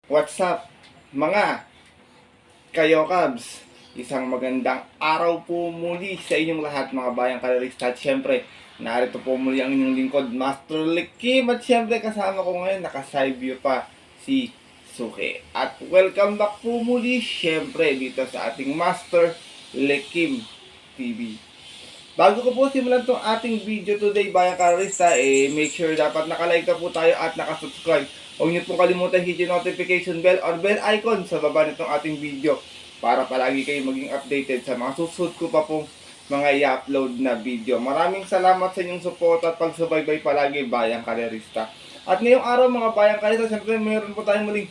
What's up, mga kayo Cubs? Isang magandang araw po muli sa inyong lahat mga bayang kalarista. At syempre, narito po muli ang inyong lingkod, Master Likim. At syempre, kasama ko ngayon, naka-side view pa si Suke. At welcome back po muli, syempre, dito sa ating Master Likim TV. Bago ko po simulan itong ating video today, bayang kalarista, make sure dapat nakalike na po tayo at nakasubscribe. Huwag niyo pong kalimutan hit yung notification bell or bell icon sa baba nitong ating video para palagi kayo maging updated sa mga susunod ko pa pong mga i-upload na video. Maraming salamat sa inyong support at pagsubaybay palagi, bayang kalerista. At ngayong araw mga bayang kalerista, siyempre mayroon po tayong muling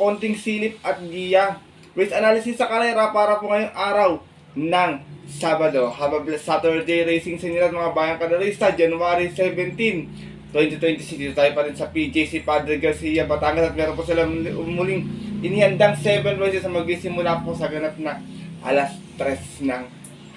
konting silip at giya race analysis sa karera para po ngayong araw ng Sabado. Have a blessed Saturday racing sa inyo mga bayang kalerista, January 17, 2026, dito tayo pa rin sa PJC Padre Garcia, Batangas, at meron po sila muling inihandang 7 races na magsisimula po sa ganap na alas 3 ng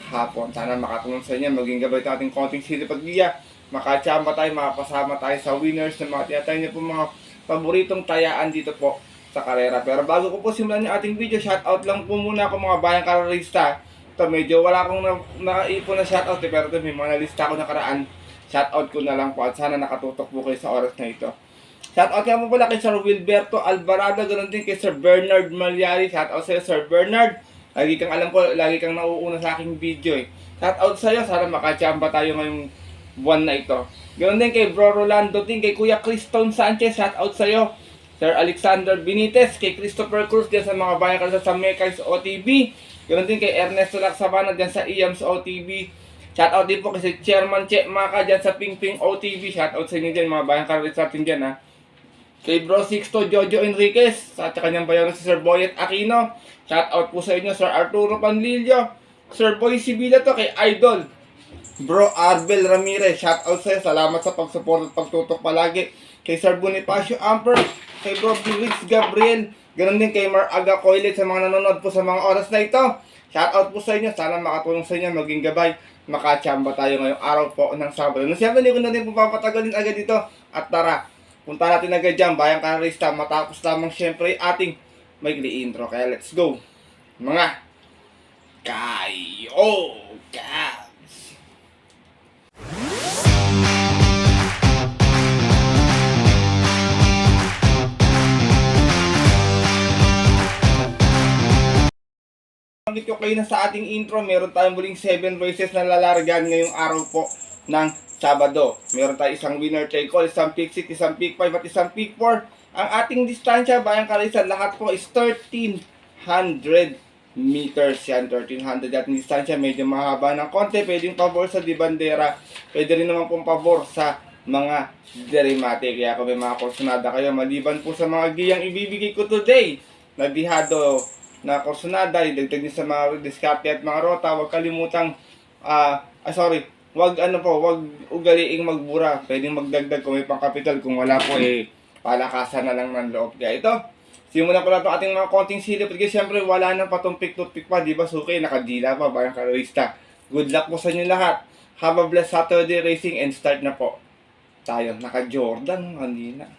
hapon. Sana makatulong sa inyo, maging gabay ito ating konting silip at giya, makachamba tayo, makapasama tayo sa winners na mga tiyatay niyo po mga paboritong tayaan dito po sa karera. Pero bago ko po simulan yung ating video, shoutout lang po muna ako mga bayang karerista. Ito medyo wala akong nakaipon na shoutout pero ito may mga nalista ko nakaraan. Shoutout ko na lang po at sana nakatutok po kayo sa oras na ito. Shoutout nga po pala kay Sir Wilberto Alvarado, ganoon din kay Sir Bernard Malyari. Shoutout sa'yo Sir Bernard. Lagi kang alam ko, lagi kang nauuna sa aking video eh. Shoutout sa'yo, sana makachamba tayo ngayong buwan na ito. Ganoon din kay Bro Rolando din, kay Kuya Criston Sanchez. Shoutout sa'yo. Sir Alexander Benitez, kay Christopher Cruz dyan sa mga bayan kalasa sa Mekais OTV. Ganoon din kay Ernesto Laksabana dyan sa IAMS OTV. Shoutout din po kasi Chairman Che Maka dyan sa Ping Ping OTV. Shoutout sa inyo dyan mga bayang karelistas natin dyan ha. Kay Bro Sixto Jojo Enriquez at sa kanyang bayan si Sir Boyet Aquino. Shoutout po sa inyo Sir Arturo Panlilio. Sir Boy Sibila to kay Idol Bro Arbel Ramirez. Shoutout sa iyo. Salamat sa pag-support at pagtutok palagi. Kay Sir Bonifacio Amper. Kay Bro Blitz Gabriel. Ganon din kay Mar Aga Coilet sa mga nanonood po sa mga oras na ito. Shoutout po sa inyo. Sana makatulong sa inyo, maging gabay, makachamba tayo ngayong araw po ng Sabado. Siyempre, hindi ko na din po papatagalin agad dito. At tara, punta natin agad dyan, bayang karerista, matapos lamang siyempre ating maigli intro. Kaya let's go, mga kayo Cubs! Bakit ko kayo na sa ating intro, meron tayong muling 7 races na lalargan ngayong araw po ng Sabado. Meron tayong isang winner take all, isang pick 6, isang pick 5 at isang pick 4. Ang ating distansya, bayang karelistas, lahat po is 1,300 meters yan. 1,300 at distansya, medyo mahaba ng konti. Pwedeng pabor sa Dibandera, pwede rin naman pong pabor sa mga Derimate. Kaya kung may mga kursunada kayo, maliban po sa mga giyang ibibigay ko today, na dihado na kursunada, idagdag niyo sa mga diskarte at mga rota, huwag kalimutang, wag ugaliing magbura. Pwedeng magdagdag kung may pangkapital, kung wala po palakasan na lang ng loob. Kaya ito, simulan ko na itong ating mga konting silip. Kasi siyempre wala nang patong pick-to-pick pa, di ba Suke? Nakadila pa, bayang kalerista. Good luck po sa inyo lahat. Have a blessed Saturday racing and start na po tayo. Naka-Jordan, kanina.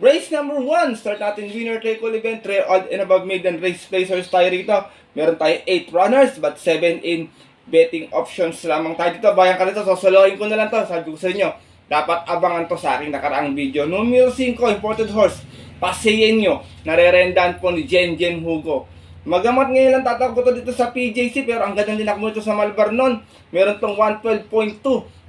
Race number 1, start natin winner take all event, 3 odd and above maiden race placers tayo rito. Meron tayo 8 runners but 7 in betting options lamang tayo dito. Bayang kalito, sosolohin ko na lang to. Sabi ko sa inyo, dapat abangan to sa aking nakaraang video. Numero 5, imported horse, Paseño, narerendan po ni Jen Hugo. Magamat ngayon lang tatakbo to dito sa PJC, pero ang ganda nilak mo ito sa Malbarnon. Meron tong 112.2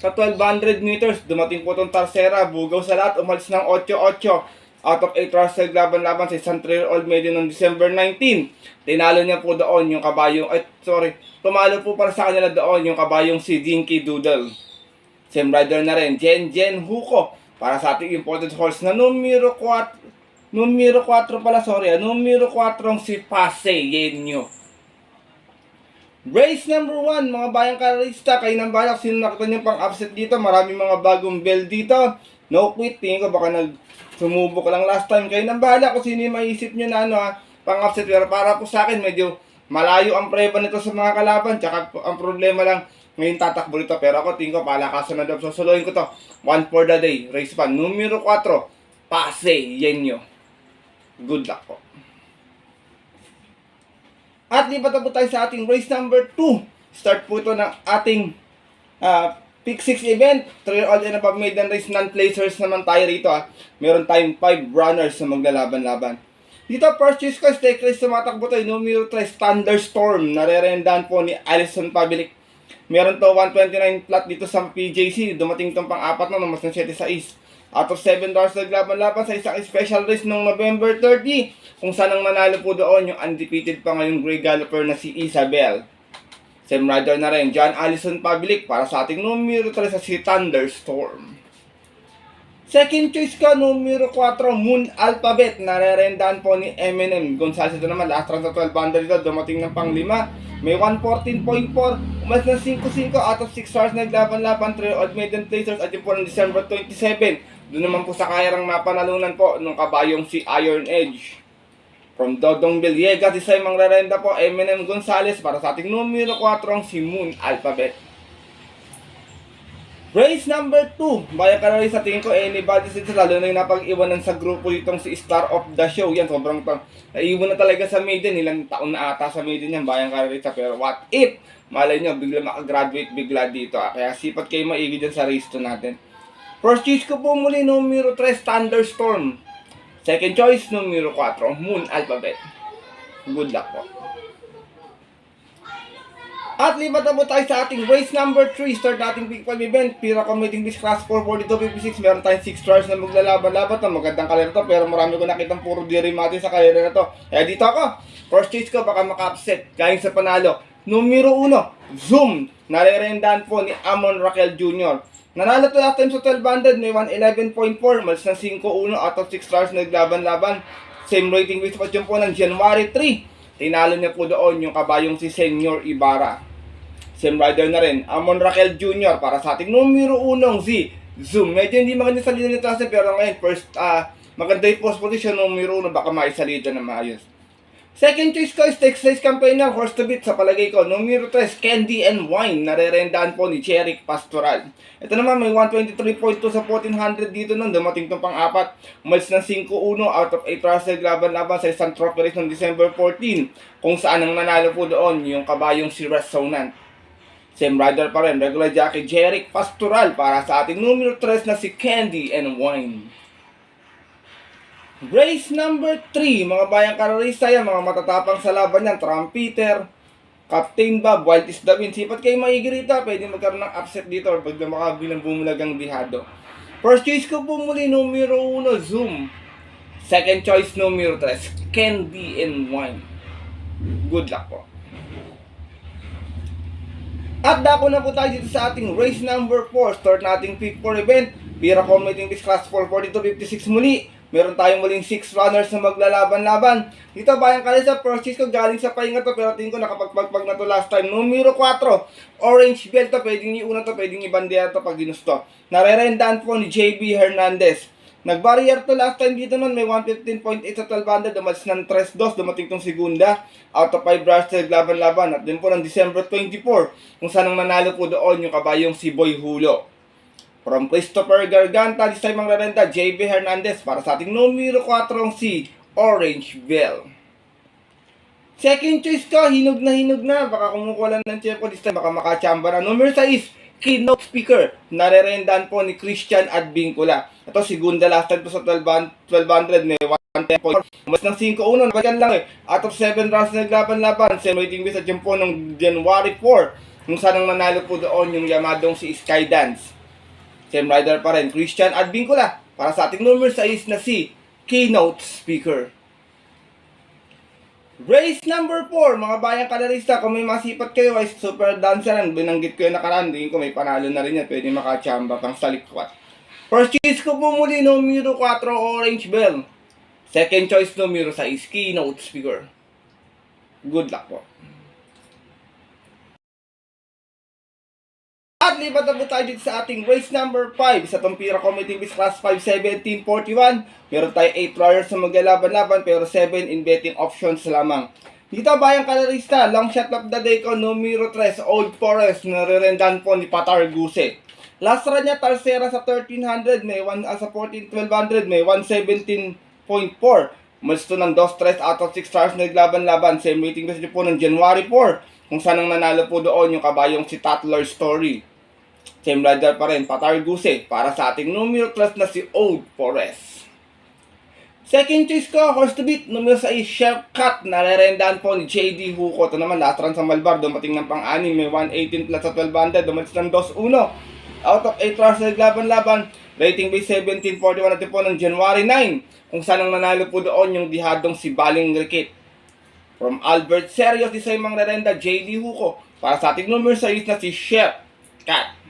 sa 1,200 meters. Dumating po itong Tarsera, bugaw sa lahat, umalis ng 8-8. Out of 8 runs naglaban-laban sa isang 3-year-old maiden noong December 19. Tinalo niya po doon yung kabayong, tumalo po para sa kanila doon yung kabayong si Dinky Doodle. Same rider na rin, Jen Hugo, para sa ating imported horse na numero 4 si Paseño. Race number 1, mga bayang karerista, kayo nang balak, sino nakita niyo pang upset dito? Maraming mga bagong bell dito. No quit, tingin ko baka sumubok lang last time. Kayo nang bahala kung sino yung maisip nyo na pang-upset. Pero para po sa akin, medyo malayo ang preba nito sa mga kalaban. Tsaka ang problema lang, ngayon tatakbo nito. Pero ako, tingin ko, palakasan na daw. Susuluhin ko to. 1 for the day. Race pa. Numero 4, Paseño. Good luck po. At lipat na po tayo sa ating race number 2. Start po ito ng ating Pick 6 event. 3-year-old and above maiden race, non-placers naman tayo rito Meron tayong 5 runners na maglalaban-laban. Dito, first choice ko, stake race tumatakbo tayo. Numero 3, Thunderstorm. Narerendahan po ni Allison Pabilik. Meron to 129 flat dito sa PJC. Dumating itong pang-apat na mas ng 7 sa East. Out of 7 dollars naglaban-laban sa isang special race noong November 30. Kung saan ang nanalo po doon yung undefeated pa ngayong Grey Galloper na si Isabel. Same rider na rin, John Allison Pabilik para sa ating numero 3 sa si Thunderstorm. Second choice ko, numero 4, Moon Alphabet. Narerendahan po ni Eminem Gonzalez. Ito naman, last round sa 12 bundle dito, dumating ng pang 5. May 114.4, umalis ng 5-5 out of 6 stars naglaban-laban, 3-year-old maiden placers at yun po ng December 27. Doon naman po sa kayarang napanalunan po nung kabayong si Iron Edge. From Dodong Villegas, isa yung mangrarenda po, Eminem Gonzalez para sa ating numero 4, si Moon Alphabet. Race number 2, bayan ka na rin sa tingin ko, anybody dito, lalo na yung napag-iwanan sa grupo ditong si Star of the Show. Yan, sobrang naiwan na talaga sa maiden, ilang taon na ata sa maiden yan, bayan ka na rin sa, pero what if, malay nyo, bigla makagraduate bigla dito Kaya sipat kayo maigi dyan sa race 2 natin. First choice ko po muli, numero 3, Thunderstorm. Second choice, numero 4, Moon Alphabet. Good luck po. At lipat na po tayo sa ating race number 3. Start nating Pick 5 event. Pira Committing this class 442.56. Meron tayong 6 stars na maglalaban-laban. Magandang kalera to, pero marami ko nakitang puro dirimati sa kalera na to. Kaya dito ako. First choice ko, baka maka-upset. Galing sa panalo. Numero 1, Zoom. Nare-rendahan po ni Amon Raquel Jr. Nanalo to last time sa 1200, may 111.4, malis ng 5-1 out of 6 stars naglaban-laban. Same rating with pa dyan po ng January 3. Tinalo niya po doon yung kabayong si Senyor Ibarra. Same rider na rin, Amon Raquel Jr. para sa ating numero 1, si Zoom. Medyo hindi maganda sa linya nito kasi pero ngayon, first, maganda yung post position, numero 1, baka maisalita na maayos. Second choice ko is Texas Campaigner, horse to beat sa palagay ko. Numero 3, Candy and Wine. Narerendahan po ni Cherick Pastoral. Ito naman may 123.2 sa 1400 dito nun. Dumating itong pang-apat. Umalis ng 5-1 out of 8 runs laban-laban sa isang trophy race ng December 14. Kung saan ang nanalo po doon yung kabayong si Resonant. Same rider pa rin, regular jockey Cherick Pastoral para sa ating numero 3 na si Candy and Wine. Race number 3, mga bayang karorista yan, mga matatapang sa laban yan, Trumpeter, Captain Bob, Wild is the Wind. Sipat kayo maigirita, pwede magkaroon ng upset dito or pag makabilang bumulagang bihado. First choice ko po muli, numero 1, Zoom. Second choice, numero 3, Candy and Wine. Good luck po. At dako na po tayo dito sa ating race number 4. Start nating Pick 4 event. Pira Committing this class 442.56 muli. Meron tayong muling 6 runners na maglalaban-laban. Dito bayang kalisa, first choice ko galing sa pahinga to, pero tingin ko nakapagpagpag na to last time. Numero 4, Orange Bell to, pwedeng iuna to, pwedeng ibandera to pag ginusto. Narerendahan po ni JB Hernandez. Nag-barrier to last time dito nun, may 115.8 sa 1200, dumalis ng 3-2, dumating tong segunda. Out of 5 runners na naglaban-laban. At din po ng December 24, kung saan ang nanalo po doon yung kabayong si Boy Hulo. From Christopher Garganta, this time ang rarenda, JB Hernandez para sa ating numero 4, si Orange Bell. Second choice ko, hinog na. Baka kumukuha lang ng tempo this time, baka makachamba na. Numero 6, Keynote Speaker. Narerendahan po ni Christian Advincula. Ito, segunda last time to sa 1200, may 110.4. Mas ng 5-1, nabagyan lang Out of 7 rounds na naglaban-laban. Same rating with sa po ng January 4. Kung saan ang nanalo po doon yung yamadong si Skydance. Same rider pa rin, Christian Advincula para sa ating numero 6 na si Keynote Speaker. Race number 4, mga bayang kalarista, kung may masipat kayo ay super dancer yan. Binanggit ko yung nakaraan, ko may panalo na rin yan, pwede makachamba pang salikwat. First choice ko po muli, numero 4, Orange Bell. Second choice, numero 6, Keynote Speaker. Good luck po. At lipat na po tayo dito sa ating race number 5 sa Pira Committing Bis Class 5, 1741. Meron tayo 8 riders na maglalaban-laban pero 7 in betting options lamang. Dito bayang kalarista, long shot of the day ko, numero 3, Old Forest, nare-rendahan po ni Patar Guse. Last run niya, Tarsera sa 1300, may 1 sa 1200, may 117.4. Umalis to ng 2-3 out of 6 stars na naglaban-laban. Same rating base po ng January 4, kung saan ang nanalo po doon yung kabayong si Tatler Story. Same rider pa rin, Patarguse, para sa ating numero 3 na si Old Forest. Second choice ko, horse to beat, numero 6, Chef Cat, narerendahan po ni JD Huco. Ito naman, last run sa Malbar, dumating ng pang-anim, may 118 plus sa 1200, dumating ng 2-1. Out of 8 stars na naglaban-laban, rating base 1741 natin po ng January 9, kung saan ang nanalo po doon yung dihadong si Baling Rikit. From Albert Serios, isa yung mangrerenda, JD Huco, para sa ating numero 6 na si Chef Cat.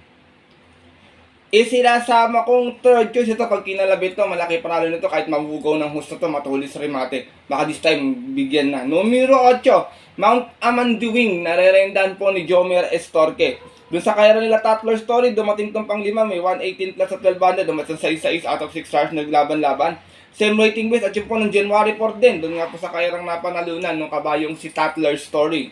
Isinasama kong third choice ito. Pag kinalabit to, malaki panalo nito. Kahit mabugaw ng husto to, matulis remate. Baka this time, bigyan na. Numero 8, Mount Amanduwing. Narerendahan po ni Jomer Estorque. Dun sa kaya nila Tatler Story, dumating tong pang-5. May 118 plus sa 1200. Dumating sa 6 out of 6 stars naglaban-laban. Same rating base at yun po ng January 4 din. Doon nga po sa kairang napanalunan nung kabayong si Tatler Story.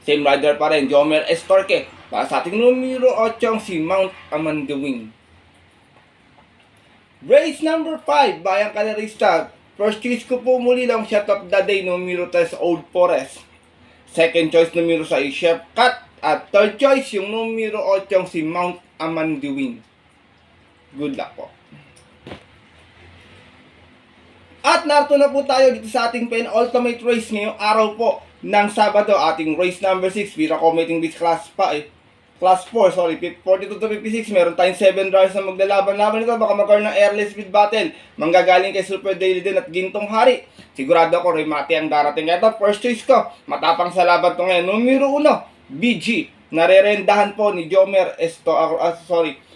Same rider pa rin, Jomer Estorque. Para sa ating numero 8, si Mount Amanduwing. Race number 5, Bayang Kalerista. First choice ko po muli lang, Shot of the Day, numero 3, Old Forest. Second choice, numero 6, Chef Cat. At third choice, yung numero 8, si Mount Amanduwing. Good luck po. At narito na po tayo dito sa ating penultimate race ngayong araw po ng Sabado. Ating race number 6, Committing this class 4, 42 to 56. Meron tayong 7 drivers na maglalaban-laban nito. Baka magkaroon ng airless speed battle. Manggagaling kay Super Daily din at Gintong Hari. Sigurado ako, remate ang darating. Ito, first choice ko. Matapang sa laban to ngayon. Numero 1, BG. Narerendahan po ni Jomer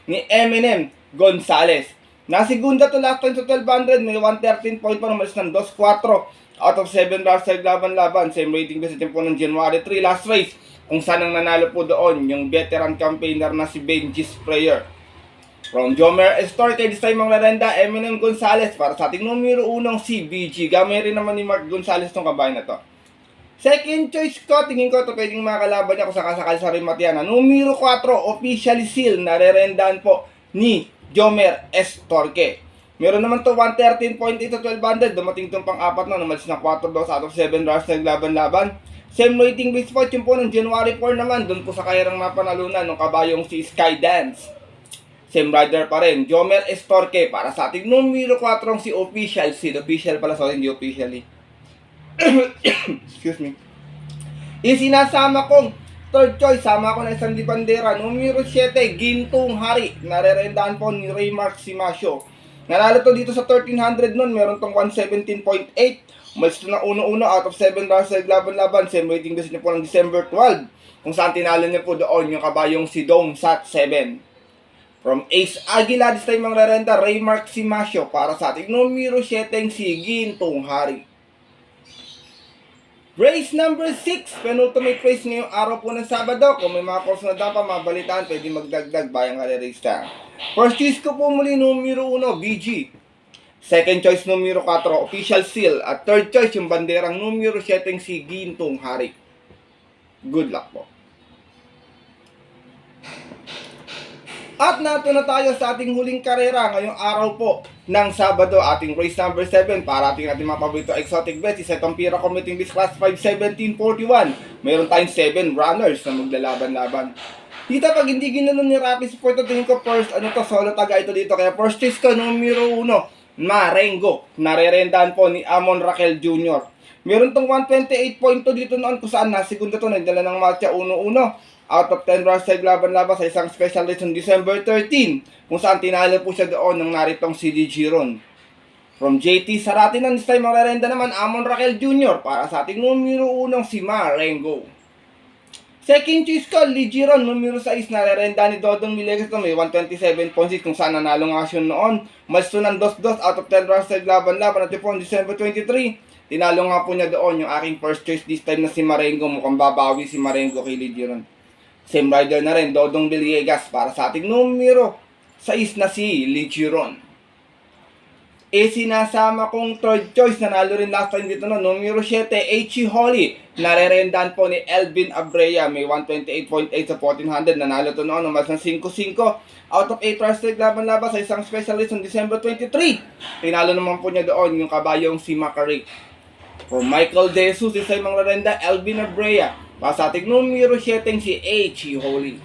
ni Eminem Gonzales. Nasigunda to last time sa 1200. May 113 point pa naman ng 2-4. Out of 7 drivers sa laban-laban. Same rating base po ng January 3 last race. Kung saan ang nanalo po doon, yung veteran campaigner na si Benji Sprayer. From Jomer Estorque, this time ang larenda, Eminem Gonzales, para sa ating numero 1, si BG. Gamay rin naman ni Mark Gonzales tong kabayan na to. Second choice ko, tingin ko ito pwedeng makakalaban niya kung sakasakal sa Rimatiana. Numero 4, Official Seal, narerendahan po ni Jomer Estorque. Meron naman to 113.8 to 1200, dumating itong pang-apat na, numalis na 4 daw out of 7 drivers na naglaban-laban. Same rating base po, yun po ng January 4 naman, doon po sa kayarang napanalunan ng kabayong si Skydance. Same rider pa rin, Jomer Estorque, para sa ating numero 4 si Official Seal. Official pala, so hindi officially. Excuse me. Isinasama kong third choice, sama ko na isang dibandera, numero 7, Gintong Hari. Narerendahan po ni Raymark Simasio. Nanalo to dito sa 1300 nun, meron tong 117.8. Umalis to na 1-1 out of 7 rounds sa laban-laban. Same rating base niya po ng December 12. Kung saan tinalo niya po doon yung kabayong si Dome Sat 7. From Ace Aguila, this time ang rerenta, Raymark Simasio, para sa ating numero 7, si Gintong Hari. Race number 6, penultimate race ngayong araw po ng Sabado. Kung may mga course na dapat mabalitaan, pwede magdagdag Bayang Kalerista. First choice ko po muli, numero 1, BG. Second choice, numero 4, Official Seal. At third choice, yung banderang numero 7, si Gintong Hari. Good luck po. At nato na tayo sa ating huling karera ngayong araw po ng Sabado, ating race number 7 para ating mga paborito exotic bets. Isa itong Pira Committing this class 5-17-41. Mayroon tayong 7 runners na maglalaban-laban. Dito pag hindi ginanon ni Rapid Support, tingin ko first, solo taga ito dito. Kaya first choice ko, numero 1, Marengo. Narerendahan po ni Amon Raquel Jr. Meron tong 128.2 dito noon kung saan nasigunda to, nagdala ng matcha 1-1. Out of 10 rounds sa laban-laban sa isang special race on December 13, kung saan tinalo po siya doon ng naritong si Giron. From JT Saratinan, this time marerenda naman Amon Raquel Jr. para sa ating numero 1, si Marengo. Second choice ko, Giron, numero 6, narerenda ni Dodong Villegas to, may 127.6 kung saan nanalo nga siya noon. Masto ng 2-2 out of 10 rounds sa laban-laban at po on December 23. Tinalo nga po niya doon yung aking first choice this time na si Marengo. Mukhang babawi si Marengo kay Giron. Same rider na rin, Dodong Villegas, para sa ating numero 6 na si Giron. sinasama kong third choice, nanalo rin last time dito no, numero 7, H.E. Holly, narerendahan po ni Elvin Abrea, may 128.8 sa 1400, nanalo to noon, mas ng 5-5, out of 8 rush streak laban-laban sa isang specialist on December 23, tinalo naman po niya doon yung kabayong si Macari. From Michael De Jesus, isa yung mga renda, Elvin Abrea, para sa ating numero 7 si H.E. Holly.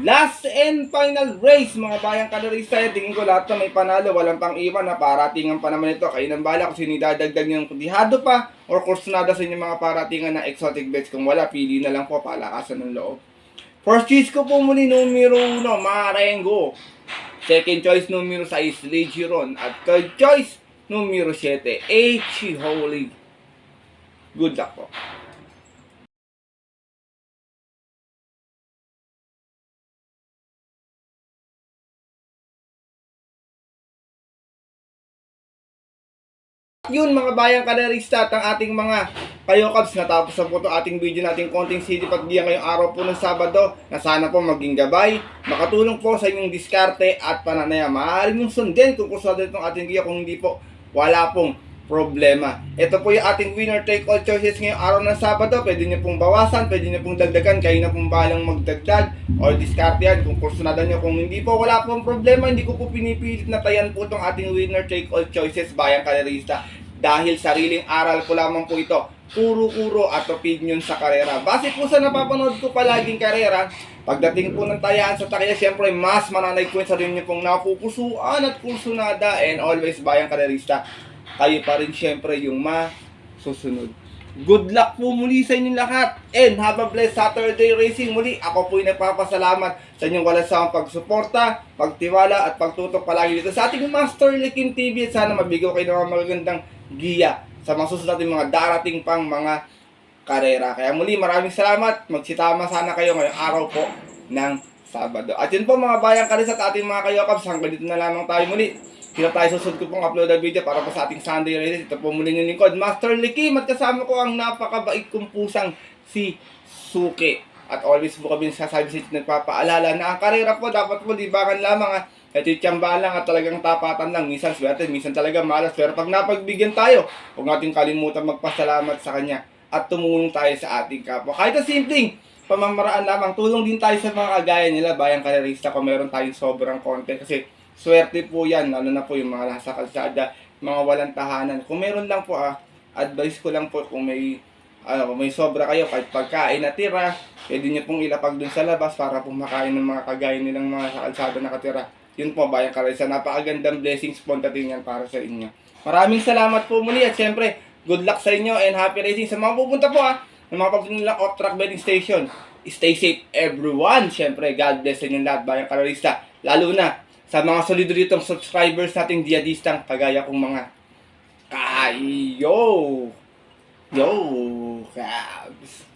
Last and final race, mga bayang kalerista. Tingin ko lahat na may panalo, walang pang iwan na paratingan pa naman ito. Kayo ng bala kung sino idadagdag nyo ng kudihado pa or kursunada sa inyong mga paratingan na exotic bets. Kung wala, pili na lang po, palakasan ng loob. First choice ko po muli, numero 1, Marengo. Second choice, numero 6, Legiron. At third choice, numero 7, H.E. Holly. Good luck po. Yun mga bayang kalerista at ang ating mga kayokabs, natapos na po ito ating video natin konting city pagdiyan ngayong araw po ng Sabado na sana po maging gabay, makatulong po sa inyong diskarte at pananaya. Maaaring yung sundin kung kusado itong ating giya, kung hindi po wala pong problema. Ito po yung ating winner take all choices ngayong araw ng Sabado. Pwede nyo pong bawasan, pwede nyo pong dagdagan, kayo na pong bahalang magdagdag or diskarte yan kung kursunada nyo. Kung hindi po wala pong problema, hindi ko po pinipilit na tayan po itong ating winner take all choices bayang kalerista. Dahil sariling aral ko lamang po ito, kuro-kuro at opinion sa karera. Base po sa napapanood ko palaging karera, pagdating po ng tayaan sa takya, syempre mas mananay ko sa rin nyo pong napupusuan at kursunada, and always bayang kalerista, kayo pa rin syempre yung masusunod. Good luck po muli sa inyong lahat, and have a blessed Saturday racing. Muli, ako po'y nagpapasalamat sa inyong walang sawang pagsuporta, pagtiwala at pagtutok palagi dito sa ating Master Likin TV, at sana mabigaw kayo ng mga magagandang giya sa mga susunod natin mga darating pang mga karera. Kaya muli, maraming salamat. Magsitama sana kayo ngayong araw po ng Sabado. At yun po mga bayang kalis at ating mga kayokabs, hanggang dito na lamang tayo muli. Kita tayo susunod ko pong upload na video para po sa ating Sunday races. Ito po muli yung lingkod, Master Likim, at kasama ko ang napakabait kong pusang si Suki. At always po kami sasabi sa inyo, nagpapaalala na ang karera po dapat po libangan lamang at itiyamba lang at talagang tapatan lang. Minsan swerte, minsan talaga malas. Pero pag napagbigyan tayo, huwag natin kalimutan magpasalamat sa kanya at tumulong tayo sa ating kapwa. Kahit na simpleng pamamaraan lamang, tulong din tayo sa mga kagaya nila, bayang kalerista, kung meron tayong sobrang content. Kasi swerte po yan, lalo na po yung mga nasa kalsada, mga walang tahanan. Kung meron lang po, advice ko lang po, kung may sobra kayo, kahit pagkain na tira, pwede nyo pong ilapag dun sa labas para pong makain ng mga kagaya nilang mga sa kalsada nakatira. Yun po, bayang kalerista, napakagandang blessings po natin yan para sa inyo. Maraming salamat po muli, at syempre, good luck sa inyo and happy racing. Sa mga pupunta po ng mga papunta nilang off-track betting station, stay safe everyone. Syempre, God bless sa inyo lahat, bayang kalerista. Lalo na sa mga solido ditong subscribers nating diadistang kagaya kong mga Yo, Cabs.